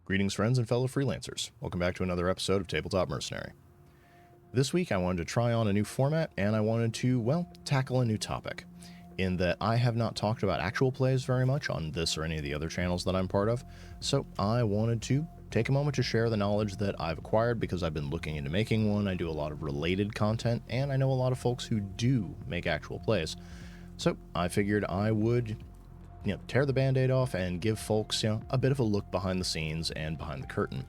Greetings, friends and fellow freelancers. Welcome back to another episode of Tabletop Mercenary. This week, I wanted to try on a new format, and I wanted to, tackle a new topic, in that I have not talked about actual plays very much on this or any of the other channels that I'm part of, so I wanted to take a moment to share the knowledge that I've acquired because I've been looking into making one. I do a lot of related content, and I know a lot of folks who do make actual plays, so I figured I would tear the band-aid off and give folks, a bit of a look behind the scenes and behind the curtain.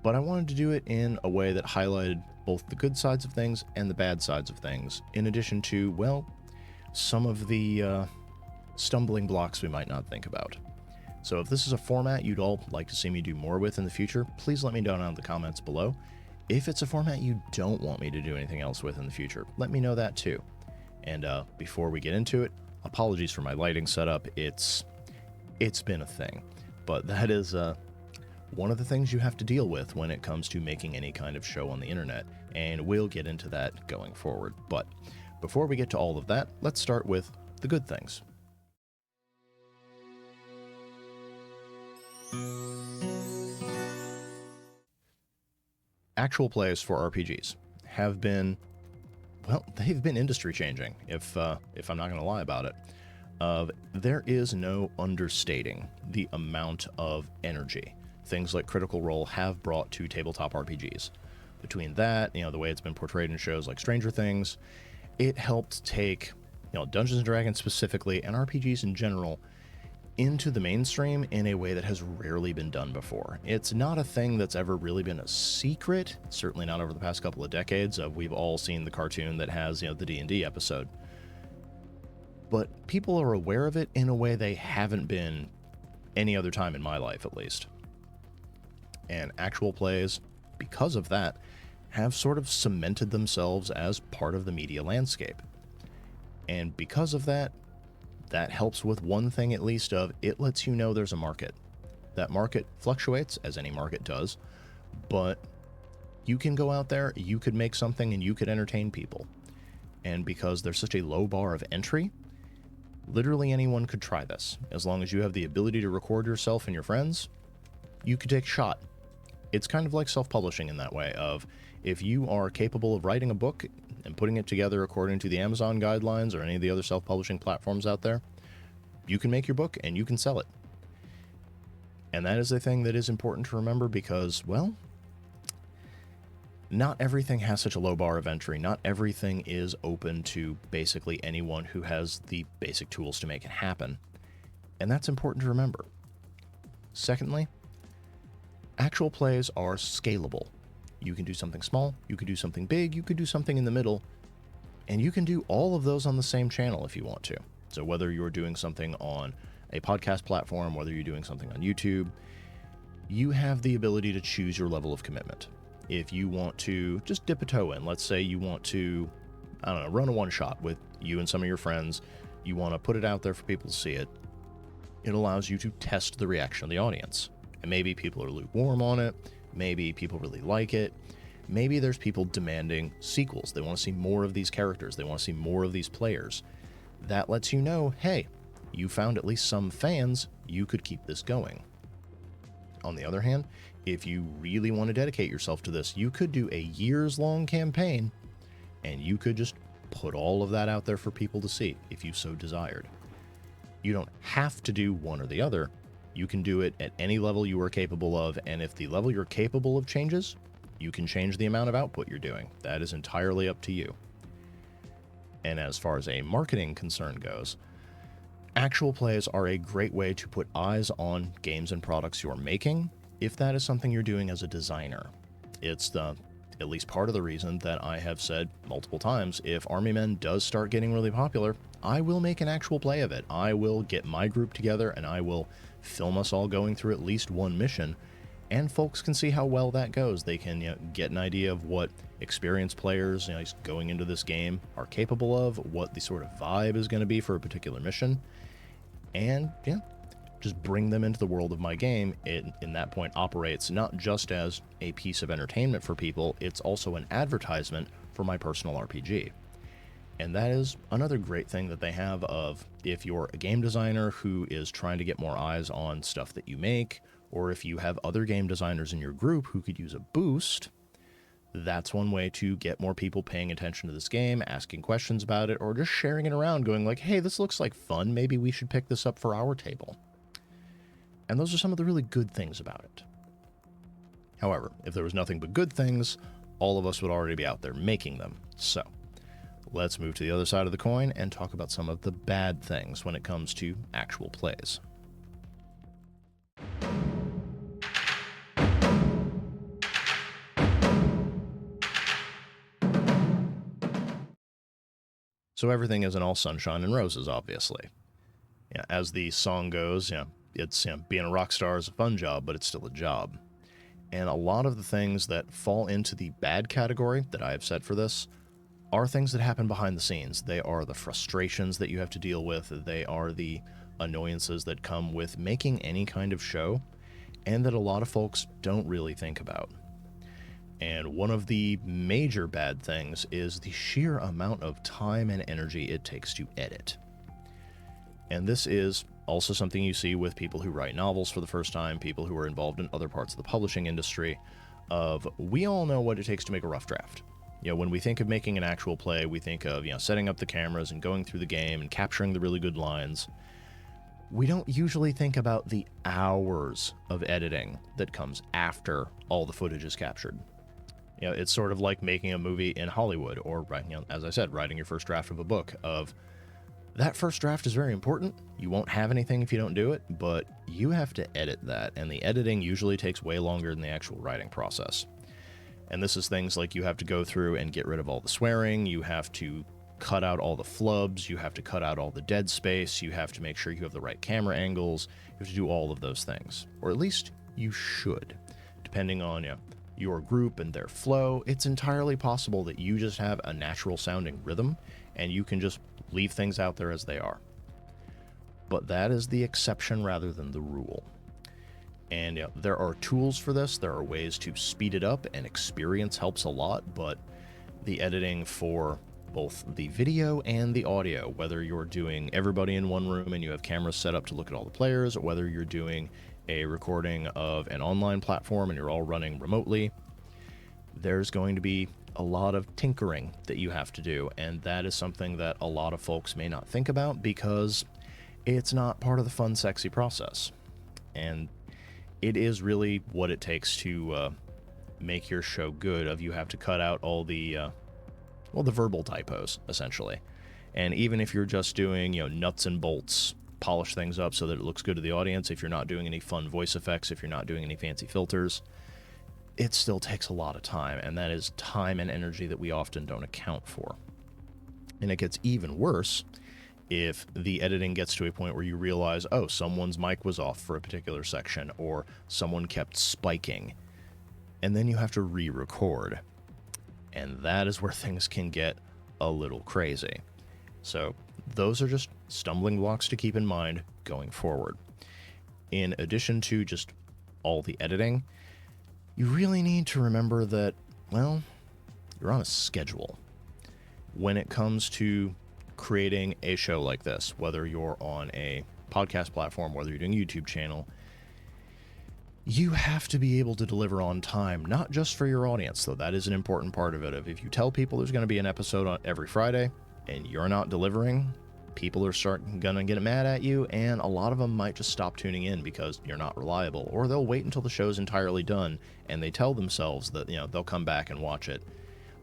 But I wanted to do it in a way that highlighted both the good sides of things and the bad sides of things, in addition to, some of the stumbling blocks we might not think about. So if this is a format you'd all like to see me do more with in the future, please let me know down in the comments below. If it's a format you don't want me to do anything else with in the future, let me know that too. And before we get into it, apologies for my lighting setup. It's been a thing, but that is one of the things you have to deal with when it comes to making any kind of show on the internet, and we'll get into that going forward. But before we get to all of that, let's start with the good things. Actual plays for RPGs have been, they've been industry changing, if I'm not going to lie about it. There is no understating the amount of energy things like Critical Role have brought to tabletop RPGs. Between that, the way it's been portrayed in shows like Stranger Things, it helped take, Dungeons & Dragons specifically, and RPGs in general, into the mainstream in a way that has rarely been done before. It's not a thing that's ever really been a secret, certainly not over the past couple of decades. We've all seen the cartoon that has, the D&D episode. But people are aware of it in a way they haven't been any other time in my life, at least. And actual plays, because of that, have sort of cemented themselves as part of the media landscape. And because of that, that helps with one thing at least of, it lets you know there's a market. That market fluctuates, as any market does, but you can go out there, you could make something, and you could entertain people. And because there's such a low bar of entry, literally anyone could try this. As long as you have the ability to record yourself and your friends, you could take a shot. It's kind of like self-publishing in that way of, if you are capable of writing a book and putting it together according to the Amazon guidelines or any of the other self-publishing platforms out there, you can make your book and you can sell it. And that is a thing that is important to remember because, not everything has such a low bar of entry. Not everything is open to basically anyone who has the basic tools to make it happen. And that's important to remember. Secondly, actual plays are scalable. You can do something small, you could do something big, you could do something in the middle, and you can do all of those on the same channel if you want to. So whether you're doing something on a podcast platform, whether you're doing something on YouTube, you have the ability to choose your level of commitment. If you want to just dip a toe in, let's say you want to, run a one-shot with you and some of your friends, you want to put it out there for people to see it, it allows you to test the reaction of the audience. And maybe people are lukewarm on it, maybe people really like it, maybe there's people demanding sequels. They want to see more of these characters, they want to see more of these players. That lets you know, hey, you found at least some fans, you could keep this going. On the other hand, if you really want to dedicate yourself to this, you could do a years-long campaign, and you could just put all of that out there for people to see, if you so desired. You don't have to do one or the other. You can do it at any level you are capable of, and if the level you're capable of changes, you can change the amount of output you're doing. That is entirely up to you. And as far as a marketing concern goes, actual plays are a great way to put eyes on games and products you're making, if that is something you're doing as a designer. It's at least part of the reason that I have said multiple times, if Army Men does start getting really popular, I will make an actual play of it. I will get my group together and I will film us all going through at least one mission, and folks can see how well that goes. They can get an idea of what experienced players going into this game are capable of, what the sort of vibe is going to be for a particular mission, and just bring them into the world of my game. It, in that point, operates not just as a piece of entertainment for people, it's also an advertisement for my personal RPG. And that is another great thing that they have of, if you're a game designer who is trying to get more eyes on stuff that you make, Or if you have other game designers in your group who could use a boost, that's one way to get more people paying attention to this game, asking questions about it, or just sharing it around, going like, hey, this looks like fun. Maybe we should pick this up for our table. And those are some of the really good things about it. However, if there was nothing but good things, all of us would already be out there making them. So let's move to the other side of the coin and talk about some of the bad things when it comes to actual plays. So everything isn't all sunshine and roses, obviously. Yeah, as the song goes, it's being a rock star is a fun job, but it's still a job. And a lot of the things that fall into the bad category that I have set for this are things that happen behind the scenes. They are the frustrations that you have to deal with. They are the annoyances that come with making any kind of show, and that a lot of folks don't really think about. And one of the major bad things is the sheer amount of time and energy it takes to edit. And this is also something you see with people who write novels for the first time, people who are involved in other parts of the publishing industry, we all know what it takes to make a rough draft. When we think of making an actual play, we think of, setting up the cameras and going through the game and capturing the really good lines. We don't usually think about the hours of editing that comes after all the footage is captured. It's sort of like making a movie in Hollywood, or, as I said, writing your first draft of a book. That first draft is very important. You won't have anything if you don't do it, but you have to edit that, and the editing usually takes way longer than the actual writing process. And this is things like you have to go through and get rid of all the swearing, you have to cut out all the flubs, you have to cut out all the dead space, you have to make sure you have the right camera angles, you have to do all of those things. Or at least you should, depending on your group and their flow. It's entirely possible that you just have a natural sounding rhythm and you can just leave things out there as they are. But that is the exception rather than the rule. And there are tools for this, there are ways to speed it up, and experience helps a lot, but the editing for both the video and the audio, whether you're doing everybody in one room and you have cameras set up to look at all the players, or whether you're doing a recording of an online platform and you're all running remotely, there's going to be a lot of tinkering that you have to do, and that is something that a lot of folks may not think about because it's not part of the fun, sexy process. And it is really what it takes to make your show good. You have to cut out all the verbal typos, essentially. And even if you're just doing nuts and bolts, polish things up so that it looks good to the audience, if you're not doing any fun voice effects, if you're not doing any fancy filters, it still takes a lot of time, and that is time and energy that we often don't account for. And it gets even worse if the editing gets to a point where you realize, oh, someone's mic was off for a particular section, or someone kept spiking, and then you have to re-record. And that is where things can get a little crazy. So those are just stumbling blocks to keep in mind going forward. In addition to just all the editing, you really need to remember that, you're on a schedule. When it comes to creating a show like this, whether you're on a podcast platform, whether you're doing a YouTube channel, you have to be able to deliver on time, not just for your audience, though that is an important part of it. If you tell people there's going to be an episode on every Friday and you're not delivering, people are going to get mad at you, and a lot of them might just stop tuning in because you're not reliable, or they'll wait until the show's entirely done and they tell themselves that they'll come back and watch it,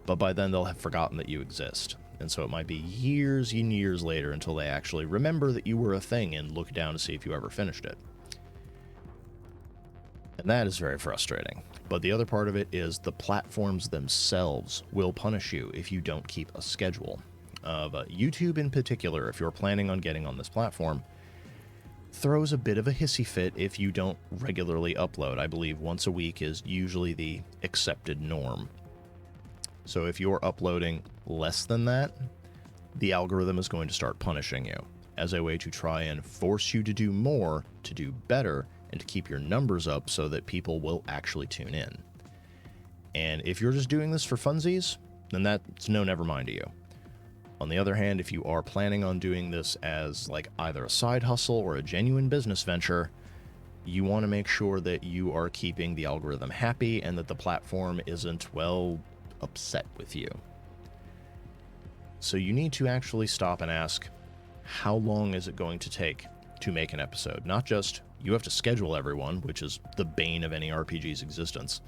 but by then they'll have forgotten that you exist. And so it might be years and years later until they actually remember that you were a thing and look down to see if you ever finished it. And that is very frustrating. But the other part of it is the platforms themselves will punish you if you don't keep a schedule. YouTube in particular, if you're planning on getting on this platform, throws a bit of a hissy fit if you don't regularly upload. I believe once a week is usually the accepted norm. So if you're uploading less than that, the algorithm is going to start punishing you as a way to try and force you to do more, to do better, and to keep your numbers up so that people will actually tune in. And if you're just doing this for funsies, then that's no never mind to you. On the other hand, if you are planning on doing this as like either a side hustle or a genuine business venture, You want to make sure that you are keeping the algorithm happy and that the platform isn't, well, upset with you. So you need to actually stop and ask, how long is it going to take to make an episode? Not just, you have to schedule everyone, which is the bane of any RPG's existence,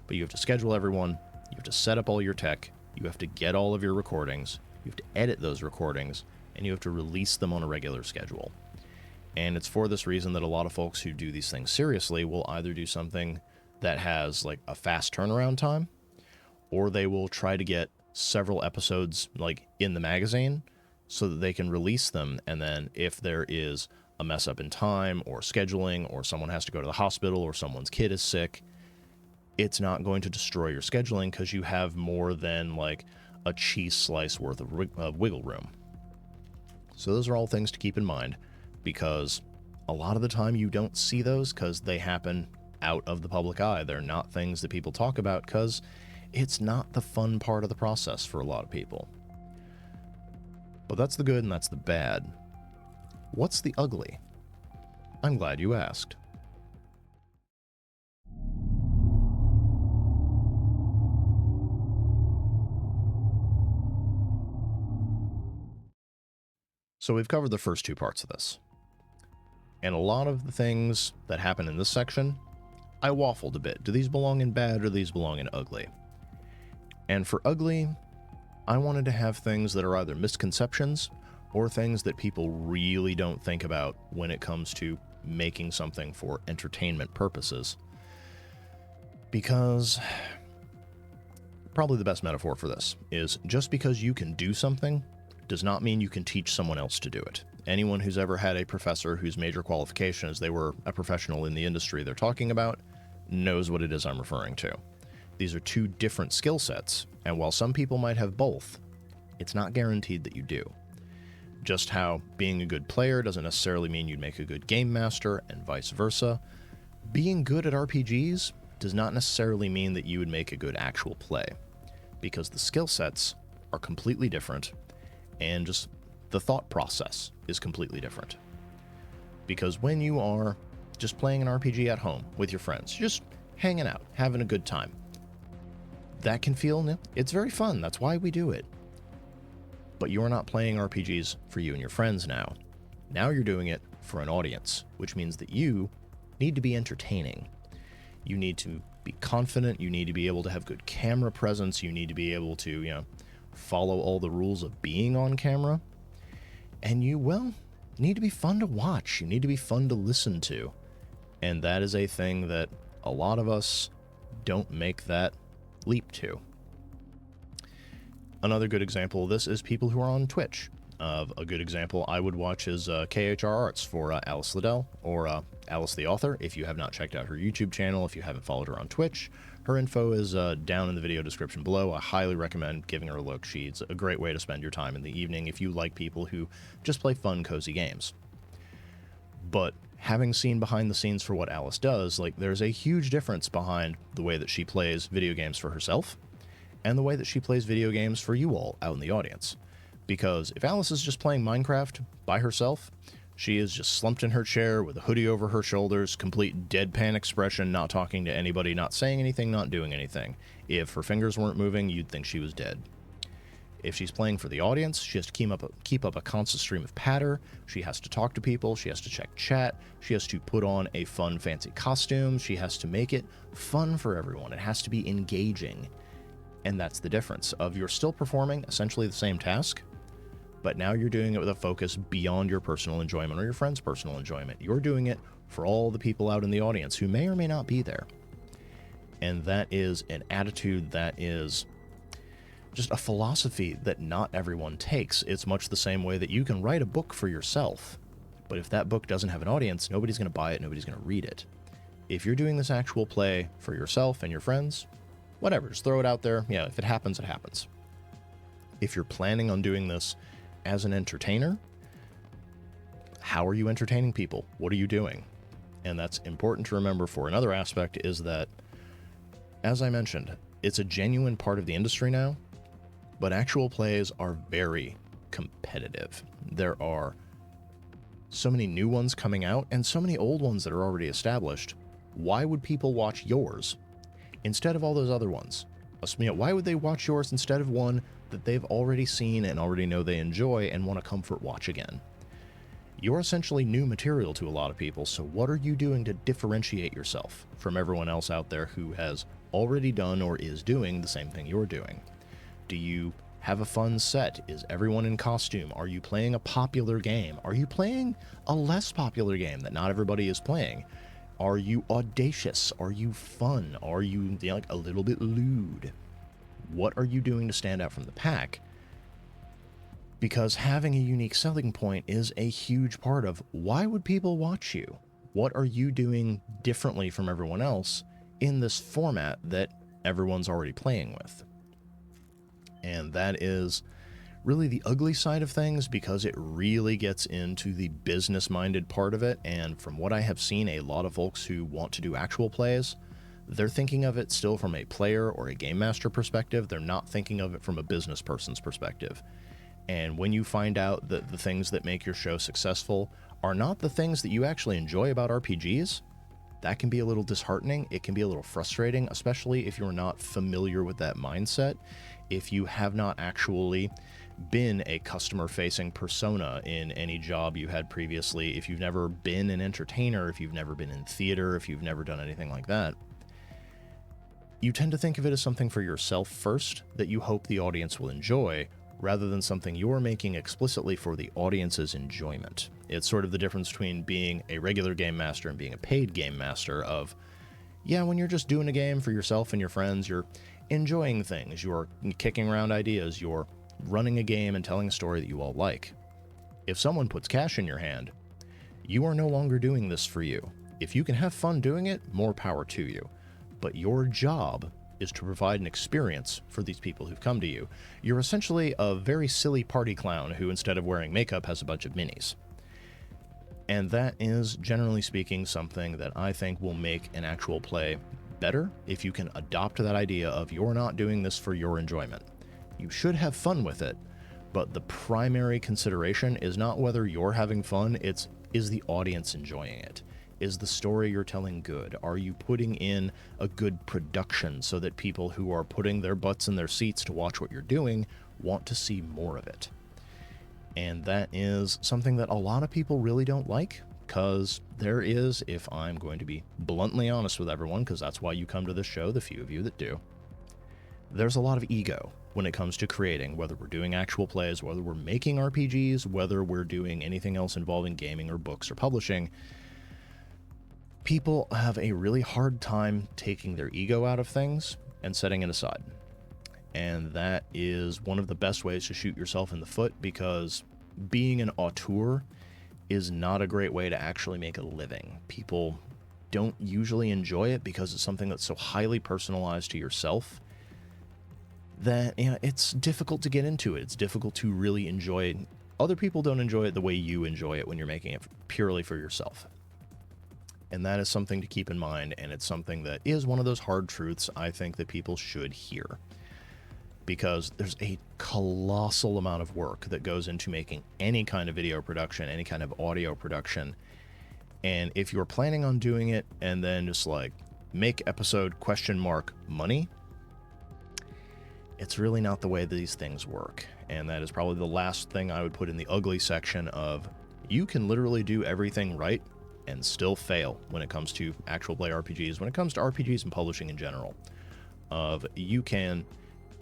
but you have to schedule everyone, you have to set up all your tech, you have to get all of your recordings, you have to edit those recordings, and you have to release them on a regular schedule. And it's for this reason that a lot of folks who do these things seriously will either do something that has like a fast turnaround time, or they will try to get several episodes like in the magazine so that they can release them. And then if there is a mess up in time or scheduling, or someone has to go to the hospital, or someone's kid is sick, it's not going to destroy your scheduling because you have more than like a cheese slice worth of wiggle room. So those are all things to keep in mind, because a lot of the time you don't see those because they happen out of the public eye. They're not things that people talk about because it's not the fun part of the process for a lot of people. But that's the good and that's the bad. What's the ugly? I'm glad you asked. So we've covered the first two parts of this. And a lot of the things that happen in this section, I waffled a bit. Do these belong in bad or do these belong in ugly? And for ugly, I wanted to have things that are either misconceptions or things that people really don't think about when it comes to making something for entertainment purposes. Because probably the best metaphor for this is, just because you can do something does not mean you can teach someone else to do it. Anyone who's ever had a professor whose major qualification is they were a professional in the industry they're talking about knows what it is I'm referring to. These are two different skill sets, and while some people might have both, it's not guaranteed that you do. Just how being a good player doesn't necessarily mean you'd make a good game master, and vice versa. Being good at RPGs does not necessarily mean that you would make a good actual play, because the skill sets are completely different, and just the thought process is completely different. Because when you are just playing an RPG at home with your friends, just hanging out, having a good time, that can feel, it's very fun. That's why we do it. But you're not playing RPGs for you and your friends now. Now you're doing it for an audience, which means that you need to be entertaining. You need to be confident. You need to be able to have good camera presence. You need to be able to, follow all the rules of being on camera. And you, need to be fun to watch. You need to be fun to listen to. And that is a thing that a lot of us don't make that leap to. Another good example of this is people who are on Twitch. A good example I would watch is KHR Arts for Alice Liddell, or Alice the Author. If you have not checked out her YouTube channel, if you haven't followed her on Twitch, her info is down in the video description below. I highly recommend giving her a look. She's a great way to spend your time in the evening if you like people who just play fun, cozy games. But having seen behind the scenes for what Alice does, there's a huge difference behind the way that she plays video games for herself and the way that she plays video games for you all out in the audience. Because if Alice is just playing Minecraft by herself, she is just slumped in her chair with a hoodie over her shoulders, complete deadpan expression, not talking to anybody, not saying anything, not doing anything. If her fingers weren't moving, you'd think she was dead. If she's playing for the audience, she has to keep up a constant stream of patter. She has to talk to people. She has to check chat. She has to put on a fun, fancy costume. She has to make it fun for everyone. It has to be engaging. And that's the difference of you're still performing essentially the same task, but now you're doing it with a focus beyond your personal enjoyment or your friend's personal enjoyment. You're doing it for all the people out in the audience who may or may not be there. And that is an attitude that is just a philosophy that not everyone takes. It's much the same way that you can write a book for yourself, but if that book doesn't have an audience, nobody's going to buy it, nobody's going to read it. If you're doing this actual play for yourself and your friends, whatever, just throw it out there. If it happens, it happens. If you're planning on doing this as an entertainer, how are you entertaining people? What are you doing? And that's important to remember. For another aspect is that, as I mentioned, it's a genuine part of the industry now, but actual plays are very competitive. There are so many new ones coming out, and so many old ones that are already established. Why would people watch yours instead of all those other ones? Why would they watch yours instead of one that they've already seen and already know they enjoy and want to comfort watch again? You're essentially new material to a lot of people, so what are you doing to differentiate yourself from everyone else out there who has already done or is doing the same thing you're doing? Do you have a fun set? Is everyone in costume? Are you playing a popular game? Are you playing a less popular game that not everybody is playing? Are you audacious? Are you fun? Are you like a little bit lewd? What are you doing to stand out from the pack? Because having a unique selling point is a huge part of why would people watch you? What are you doing differently from everyone else in this format that everyone's already playing with? And that is really the ugly side of things, because it really gets into the business-minded part of it. And from what I have seen, a lot of folks who want to do actual plays, they're thinking of it still from a player or a game master perspective. They're not thinking of it from a business person's perspective. And when you find out that the things that make your show successful are not the things that you actually enjoy about RPGs, that can be a little disheartening. It can be a little frustrating, especially if you're not familiar with that mindset. If you have not actually been a customer-facing persona in any job you had previously, if you've never been an entertainer, if you've never been in theater, if you've never done anything like that, you tend to think of it as something for yourself first that you hope the audience will enjoy, rather than something you're making explicitly for the audience's enjoyment. It's sort of the difference between being a regular game master and being a paid game master of, yeah, when you're just doing a game for yourself and your friends, you're enjoying things, you're kicking around ideas, you're running a game and telling a story that you all like. If someone puts cash in your hand, you are no longer doing this for you. If you can have fun doing it, more power to you. But your job is to provide an experience for these people who've come to you. You're essentially a very silly party clown who, instead of wearing makeup, has a bunch of minis. And that is, generally speaking, something that I think will make an actual play better if you can adopt that idea of you're not doing this for your enjoyment. You should have fun with it, but the primary consideration is not whether you're having fun, it's is the audience enjoying it? Is the story you're telling good? Are you putting in a good production so that people who are putting their butts in their seats to watch what you're doing want to see more of it? And that is something that a lot of people really don't like, because there is, if I'm going to be bluntly honest with everyone, because that's why you come to this show, the few of you that do, there's a lot of ego when it comes to creating, whether we're doing actual plays, whether we're making RPGs, whether we're doing anything else involving gaming or books or publishing. People have a really hard time taking their ego out of things and setting it aside. And that is one of the best ways to shoot yourself in the foot, because being an auteur is not a great way to actually make a living. People don't usually enjoy it because it's something that's so highly personalized to yourself that, you know, it's difficult to get into it. It's difficult to really enjoy it. Other people don't enjoy it the way you enjoy it when you're making it purely for yourself. And that is something to keep in mind, and it's something that is one of those hard truths I think that people should hear. Because there's a colossal amount of work that goes into making any kind of video production, any kind of audio production. And if you're planning on doing it and then just like make episode ? Money, it's really not the way these things work. And that is probably the last thing I would put in the ugly section of, you can literally do everything right and still fail when it comes to actual play RPGs, when it comes to RPGs and publishing in general. Of you can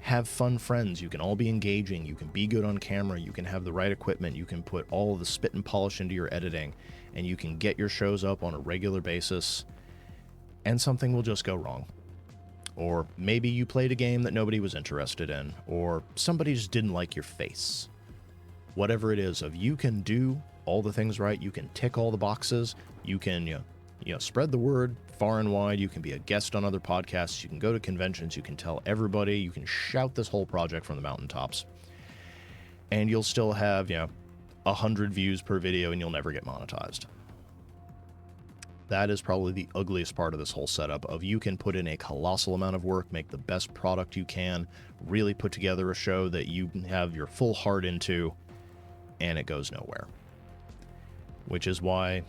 have fun friends, you can all be engaging, you can be good on camera, you can have the right equipment, you can put all of the spit and polish into your editing, and you can get your shows up on a regular basis, and something will just go wrong. Or maybe you played a game that nobody was interested in, or somebody just didn't like your face. Whatever it is, of you can do all the things right, you can tick all the boxes, you can spread the word far and wide, you can be a guest on other podcasts, you can go to conventions, you can tell everybody, you can shout this whole project from the mountaintops, and you'll still have 100 views per video and you'll never get monetized. That is probably the ugliest part of this whole setup of, you can put in a colossal amount of work, make the best product you can, really put together a show that you have your full heart into, and it goes nowhere. which is why,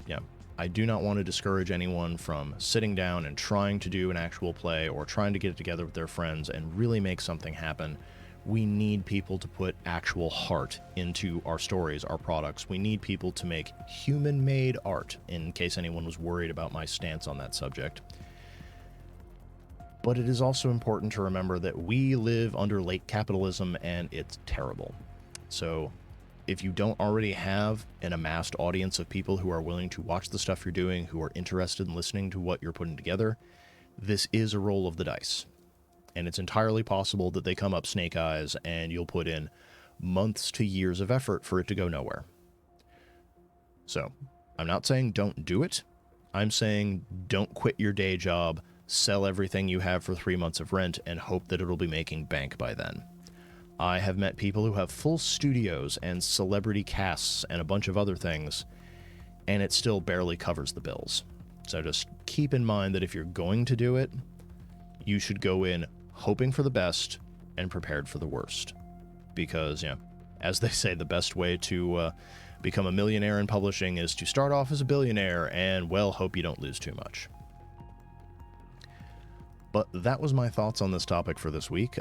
I do not want to discourage anyone from sitting down and trying to do an actual play or trying to get it together with their friends and really make something happen. We need people to put actual heart into our stories, our products. We need people to make human-made art, in case anyone was worried about my stance on that subject. But it is also important to remember that we live under late capitalism, and it's terrible. So if you don't already have an amassed audience of people who are willing to watch the stuff you're doing, who are interested in listening to what you're putting together, this is a roll of the dice. And it's entirely possible that they come up snake eyes and you'll put in months to years of effort for it to go nowhere. So, I'm not saying don't do it. I'm saying don't quit your day job, sell everything you have for 3 months of rent, and hope that it'll be making bank by then. I have met people who have full studios and celebrity casts and a bunch of other things, and it still barely covers the bills. So just keep in mind that if you're going to do it, you should go in hoping for the best and prepared for the worst. Because, as they say, the best way to become a millionaire in publishing is to start off as a billionaire and, well, hope you don't lose too much. But that was my thoughts on this topic for this week.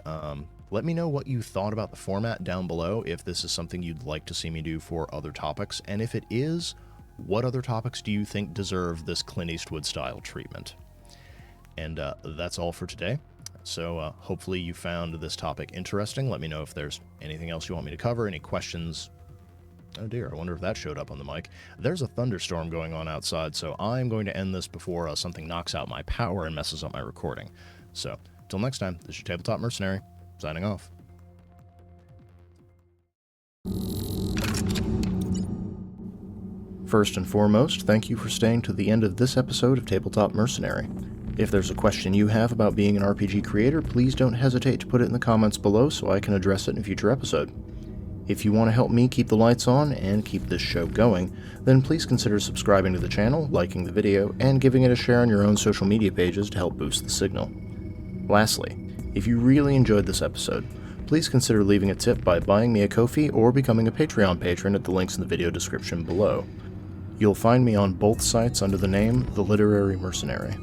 Let me know what you thought about the format down below, if this is something you'd like to see me do for other topics, and if it is, what other topics do you think deserve this Clint Eastwood-style treatment? And that's all for today. So hopefully you found this topic interesting. Let me know if there's anything else you want me to cover, any questions. Oh dear, I wonder if that showed up on the mic. There's a thunderstorm going on outside, so I'm going to end this before something knocks out my power and messes up my recording. So, till next time, this is your Tabletop Mercenary, signing off. First and foremost, thank you for staying to the end of this episode of Tabletop Mercenary. If there's a question you have about being an RPG creator, please don't hesitate to put it in the comments below so I can address it in a future episode. If you want to help me keep the lights on and keep this show going, then please consider subscribing to the channel, liking the video, and giving it a share on your own social media pages to help boost the signal. Lastly, if you really enjoyed this episode, please consider leaving a tip by buying me a Ko-fi or becoming a Patreon patron at the links in the video description below. You'll find me on both sites under the name The Literary Mercenary.